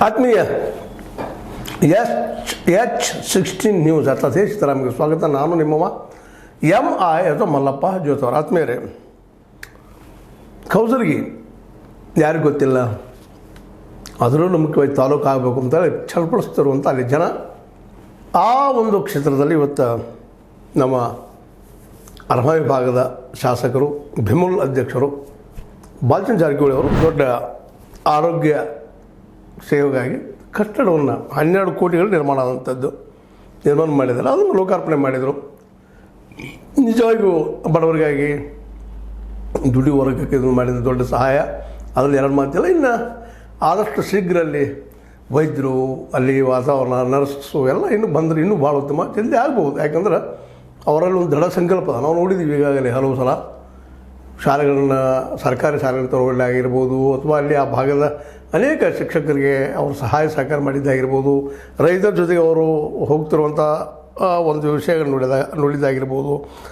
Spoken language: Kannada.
ಆತ್ಮೀಯ H16 ನ್ಯೂಸ್ ಅರ್ಥಾತ್ ತಮಗೆ ಸ್ವಾಗತ. ನಾನು ನಿಮ್ಮವ MI ಅಥವಾ ಮಲ್ಲಪ್ಪ ಜೋತವರ. ಆತ್ಮೀಯರೇ, ಕೌಸರ್ಗಿ ಯಾರಿಗೂ ಗೊತ್ತಿಲ್ಲ, ಅದರಲ್ಲೂ ಮುಖ್ಯವಾಗಿ ತಾಲೂಕು ಆಗಬೇಕು ಅಂತೇಳಿ ಚಳಪಡಿಸ್ತಿರುವಂಥ ಅಲ್ಲಿ ಜನ. ಆ ಒಂದು ಕ್ಷೇತ್ರದಲ್ಲಿ ಇವತ್ತು ನಮ್ಮ ಅರ್ಹ ವಿಭಾಗದ ಶಾಸಕರು, ಭಿಮುಲ್ ಅಧ್ಯಕ್ಷರು ಬಾಲಚಂದ್ರ ಜಾರಕಿಹೊಳಿ ಅವರು ದೊಡ್ಡ ಆರೋಗ್ಯ ಸೇವೆಗಾಗಿ ಕಟ್ಟಡವನ್ನು 12 ಕೋಟಿಗಳು ನಿರ್ಮಾಣ ಮಾಡಿದ್ದಾರೆ. ಅದನ್ನು ಲೋಕಾರ್ಪಣೆ ಮಾಡಿದರು. ನಿಜವಾಗಿಯೂ ಬಡವರಿಗಾಗಿ ದುಡಿ ವರ್ಗಕ್ಕೆ ಇದು ಮಾಡಿದ ದೊಡ್ಡ ಸಹಾಯ. ಅದರಲ್ಲಿ ಎರಡು ಮಾತಿಲ್ಲ. ಇನ್ನು ಆದಷ್ಟು ಶೀಘ್ರ ಅಲ್ಲಿ ವೈದ್ಯರು, ಅಲ್ಲಿ ವಾತಾವರಣ, ನರ್ಸು ಎಲ್ಲ ಇನ್ನೂ ಬಂದರೆ ಇನ್ನೂ ಭಾಳ ಉತ್ತಮ, ಜಲ್ದಿ ಆಗ್ಬೋದು. ಯಾಕಂದ್ರೆ ಅವರಲ್ಲಿ ಒಂದು ದೃಢ ಸಂಕಲ್ಪ ನಾವು ನೋಡಿದ್ದೀವಿ ಈಗಾಗಲೇ ಹಲವು ಸಲ. ಶಾಲೆಗಳನ್ನು, ಸರ್ಕಾರಿ ಶಾಲೆಗಳನ್ನು ತಗೊಳ್ಳಿ ಆಗಿರ್ಬೋದು, ಅಥವಾ ಅಲ್ಲಿ ಆ ಭಾಗದ ಅನೇಕ ಶಿಕ್ಷಕರಿಗೆ ಅವರು ಸಹಾಯ ಸಹಕಾರ ಮಾಡಿದ್ದಾಗಿರ್ಬೋದು, ರೈತರ ಜೊತೆಗೆ ಅವರು ಹೋಗ್ತಿರುವಂಥ ಒಂದು ವಿಷಯಗಳನ್ನು ನೋಡಿದಾಗಿರ್ಬೋದು.